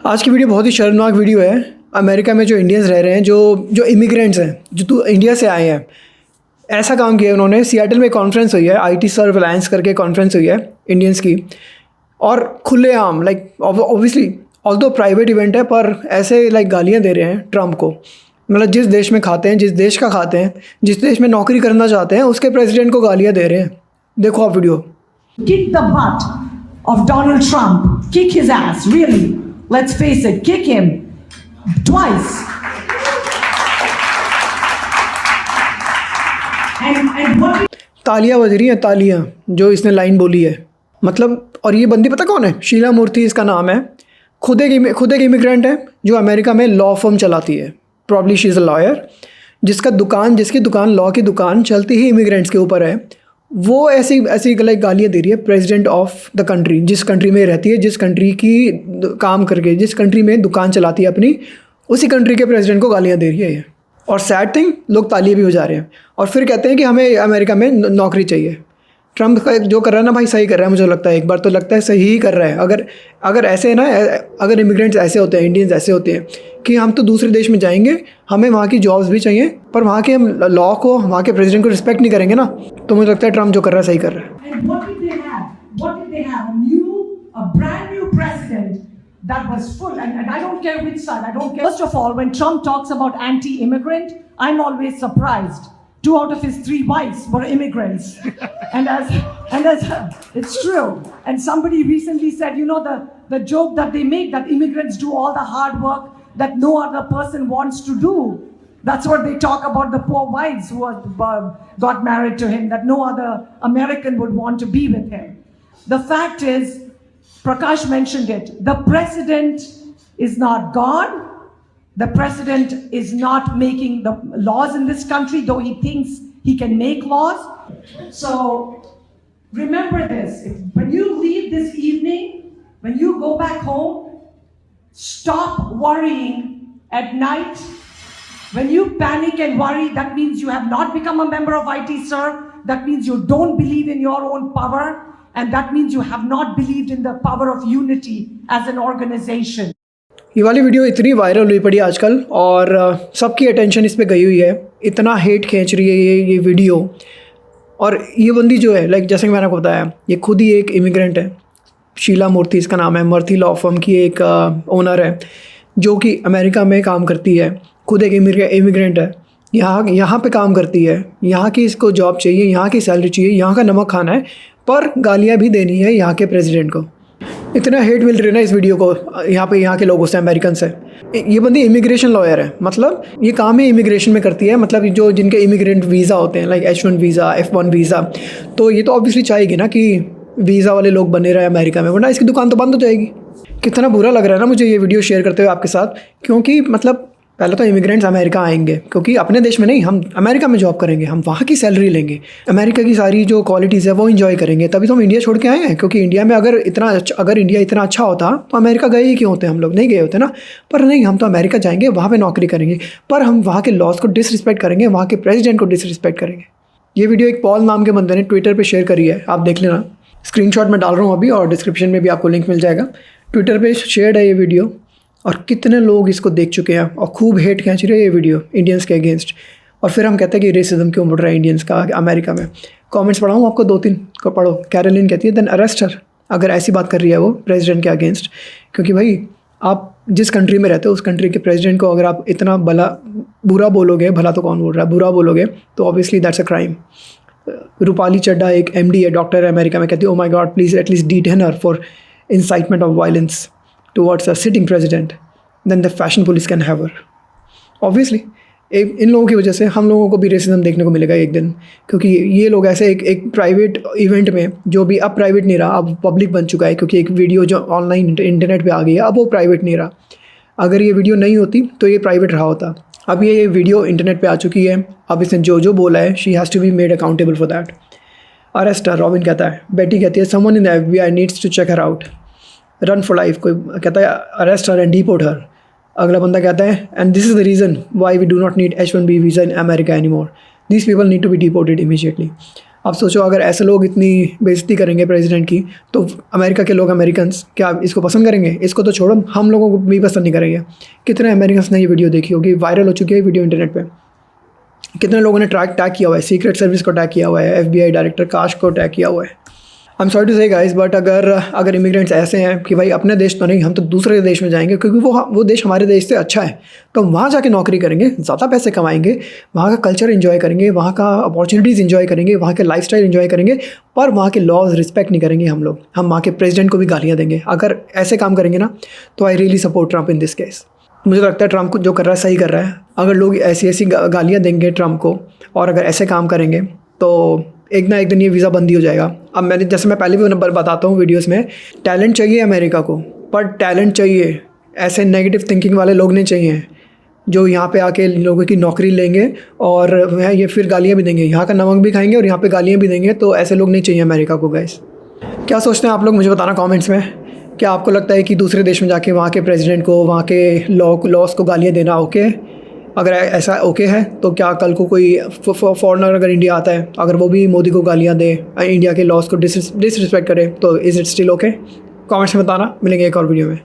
आज की वीडियो बहुत ही शर्मनाक वीडियो है। अमेरिका में जो इंडियंस रह रहे हैं, जो इमिग्रेंट्स हैं, जो तो इंडिया से आए हैं, ऐसा काम किया उन्होंने। सियाटल में कॉन्फ्रेंस हुई है, आईटी सर्व अलायंस करके कॉन्फ्रेंस हुई है इंडियंस की, और खुलेआम ऑब्वियसली ऑल्दो प्राइवेट इवेंट है, पर ऐसे गालियाँ दे रहे हैं ट्रम्प को। मतलब जिस देश में खाते हैं, जिस देश का खाते हैं, जिस देश में नौकरी करना चाहते हैं, उसके प्रेसिडेंट को गालियाँ दे रहे हैं। देखो आप video. Kick the butt of Donald Trump. Kick his ass, really. Let's face it, kick him twice. And what? तालियां बज रही हैं, तालियां, जो इसने लाइन बोली है। मतलब, और ये बंदी पता कौन है? शीला मूर्ति इसका नाम है। खुद एक इमिग्रेंट है जो अमेरिका में लॉ फर्म चलाती है। Probably she is a lawyer, जिसकी दुकान लॉ की दुकान चलती ही इमिग्रेंट्स के ऊपर है। वो ऐसी गालियाँ दे रही है प्रेसिडेंट ऑफ द कंट्री, जिस कंट्री में रहती है, जिस कंट्री की काम करके, जिस कंट्री में दुकान चलाती है अपनी, उसी कंट्री के प्रेसिडेंट को गालियाँ दे रही है ये। और सैड थिंग, लोग तालियाँ भी बजा रहे हैं और फिर कहते हैं कि हमें अमेरिका में नौकरी चाहिए। ट्रम्प का जो कर रहा है ना भाई, सही कर रहा है। मुझे लगता है, एक बार तो लगता है सही ही कर रहा है। अगर ऐसे है ना, अगर इमिग्रेंट्स ऐसे होते हैं, इंडियंस ऐसे होते हैं कि हम तो दूसरे देश में जाएंगे, हमें वहाँ की जॉब्स भी चाहिए, पर वहाँ के हम लॉ को, वहाँ के प्रेसिडेंट को रिस्पेक्ट नहीं करेंगे ना, तो मुझे लगता है ट्रम्प जो कर रहा है सही कर रहा है। And what did they have? What did they have? A brand new president that was full. And I don't care which side. I don't care. First of all, when Trump talks about anti-immigrant, I'm always surprised. 2 out of his 3 wives were immigrants. and as it's true. And somebody recently said, the joke that they make, that immigrants do all the hard work that no other person wants to do. That's what they talk about, the poor wives who got married to him, that no other American would want to be with him. The fact is, Prakash mentioned it, the president is not God. The president is not making the laws in this country, though he thinks he can make laws. So remember this, when you leave this evening, when you go back home, stop worrying at night. When you panic and worry, that means you have not become a member of IT Serve. That means you don't believe in your own power. And that means you have not believed in the power of unity as an organization. ये वाली video इतनी viral हुई पड़ी आजकल, और सबकी attention इस पे गई हुई है। इतना हेट खींच रही है ये वीडियो। और ये बंदी जो है, जैसे कि मैंने आपको बताया, ये खुद ही एक इमिग्रेंट है। शीला मूर्ति इसका नाम है। मर्थी लॉ फर्म की एक ओनर है, जो कि अमेरिका में काम करती है। खुद एक इमिग्रेंट है, यहाँ पे काम करती है। यहाँ की इसको जॉब चाहिए, यहाँ की सैलरी चाहिए, यहाँ का नमक खाना है, पर गालियाँ भी देनी है यहाँ के प्रेसिडेंट को। इतना हेट मिल रही है ना इस वीडियो को यहाँ के लोगों से, अमेरिकन से। ये बंदी इमिग्रेशन लॉयर है, मतलब ये काम ही इमिग्रेशन में करती है। मतलब जो जिनके इमिग्रेंट वीज़ा होते हैं, H1 वीज़ा, F1 वीज़ा, तो ये तो ऑब्वियसली चाहेगी ना कि वीज़ा वाले लोग बने रहे अमेरिका में, वरना इसकी दुकान तो बंद हो जाएगी। कितना बुरा लग रहा है ना मुझे ये वीडियो शेयर करते हुए आपके साथ, क्योंकि मतलब पहले तो इमिग्रेंट्स अमेरिका आएंगे, क्योंकि अपने देश में नहीं, हम अमेरिका में जॉब करेंगे, हम वहाँ की सैलरी लेंगे, अमेरिका की सारी जो क्वालिटीज़ है वो एंजॉय करेंगे। तभी तो हम इंडिया छोड़ के आए हैं, क्योंकि इंडिया में अगर इंडिया इतना अच्छा होता तो अमेरिका गए ही क्यों होते? हम लोग नहीं गए होते ना। पर नहीं, हम तो अमेरिका जाएंगे, वहाँ पर नौकरी करेंगे, पर हम वहाँ के लॉज को डिसरिस्पेक्ट करेंगे, वहाँ के प्रेसिडेंट को डिसरिस्पेक्ट करेंगे। ये वीडियो एक पॉल नाम के बंदे ने ट्विटर पर शेयर करी है, आप देख लेना। स्क्रीनशॉट में डाल रहा हूँ अभी, और डिस्क्रिप्शन में भी आपको लिंक मिल जाएगा। ट्विटर पे शेयर है ये वीडियो, और कितने लोग इसको देख चुके हैं, और खूब हेट खींच रहे हैं ये वीडियो इंडियंस के अगेंस्ट। और फिर हम कहते हैं कि रेसिज्म क्यों बढ़ रहा है इंडियंस का अमेरिका में। कमेंट्स पढ़ाऊँ आपको, 2-3 को पढ़ो। कैरोलिन कहती है, देन अरेस्ट हर, अगर ऐसी बात कर रही है वो प्रेसिडेंट के अगेंस्ट। क्योंकि भाई, आप जिस कंट्री में रहते हो, उस कंट्री के प्रेसिडेंट को अगर आप इतना बुरा बोलोगे, भला तो कौन बोल रहा है, बुरा बोलोगे, तो obviously that's a crime. Rupali Chadha एक MD है, डॉक्टर है अमेरिका में, कहती है, oh my God, please at least detain her for incitement of violence towards a sitting president, then the fashion police can have her. Obviously, इन लोगों की वजह से हम लोगों को भी रेसिज्म देखने को मिलेगा एक दिन, क्योंकि ये लोग ऐसे एक प्राइवेट इवेंट में, जो भी अब प्राइवेट नहीं रहा, अब पब्लिक बन चुका है, क्योंकि एक वीडियो जो ऑनलाइन इंटरनेट पे आ गई है, अब वो प्राइवेट नहीं रहा। अगर ये वीडियो नहीं होती तो ये प्राइवेट रहा होता। अब ये वीडियो इंटरनेट पर आ चुकी है, अब इसने जो बोला है, she has to be made accountable for that. Arrest her, Robin कहता है। बेटी कहती है, someone in the FBI needs to check her out. Run for life, कोई कहता है arrest her and deport her. अगला बंदा कहता है, and this is the reason why we do not need H1B visa in America any more, this people need to be deported immediately. आप सोचो अगर ऐसे लोग इतनी बेइज्जती करेंगे प्रेसिडेंट की, तो अमेरिका के लोग, अमेरिकन्स क्या इसको पसंद करेंगे? इसको तो छोड़ो, हम लोगों को भी पसंद नहीं करेंगे। कितने अमेरिकन्स ने ये वीडियो देखी होगी, वायरल हो चुकी है वीडियो इंटरनेट पे। कितने लोगों ने टैग किया हुआ है, सीक्रेट सर्विस को टैग किया हुआ है, FBI डायरेक्टर काश को टैग किया हुआ है। आई एम सॉरी टू से गाइस, बट अगर इमिग्रेंट्स ऐसे हैं कि भाई अपने देश तो नहीं, हम तो दूसरे देश में जाएंगे क्योंकि वो देश हमारे देश से अच्छा है, तो हम वहाँ जाके नौकरी करेंगे, ज़्यादा पैसे कमाएंगे, वहाँ का कल्चर एंजॉय करेंगे, वहाँ का अपॉर्चुनिटीज़ एंजॉय करेंगे, वहाँ के लाइफस्टाइल एंजॉय करेंगे, पर वहाँ के लॉज रिस्पेक्ट नहीं करेंगे हम लोग। हम वहाँ के प्रेसिडेंट को भी गालियाँ देंगे। अगर ऐसे काम करेंगे ना, तो I really support Trump in this case. मुझे लगता है ट्रम्प जो कर रहा है सही कर रहा है। अगर लोग ऐसी गालियाँ देंगे ट्रम्प को और अगर ऐसे काम करेंगे तो एक ना एक दिन ये वीज़ा बंद ही हो जाएगा। अब मैं पहले भी बताता हूँ वीडियोस में, टैलेंट चाहिए अमेरिका को, पर टैलेंट चाहिए, ऐसे नेगेटिव थिंकिंग वाले लोग नहीं चाहिए जो यहाँ पे आके लोगों की नौकरी लेंगे और ये फिर गालियाँ भी देंगे, यहाँ का नमक भी खाएंगे और यहाँ पे गालियाँ भी देंगे। तो ऐसे लोग नहीं चाहिए अमेरिका को गाइस। क्या सोचते हैं आप लोग, मुझे बताना कॉमेंट्स में। क्या आपको लगता है कि दूसरे देश में जाके वहाँ के प्रेसिडेंट को, वहाँ के लॉस को गालियाँ देना ओके? अगर ऐसा ओके है तो क्या कल को कोई फॉरेनर अगर इंडिया आता है, अगर वो भी मोदी को गालियाँ दे, इंडिया के लॉस को डिसरिस्पेक्ट करे, तो is it still okay? Comments में बताना। मिलेंगे एक और वीडियो में।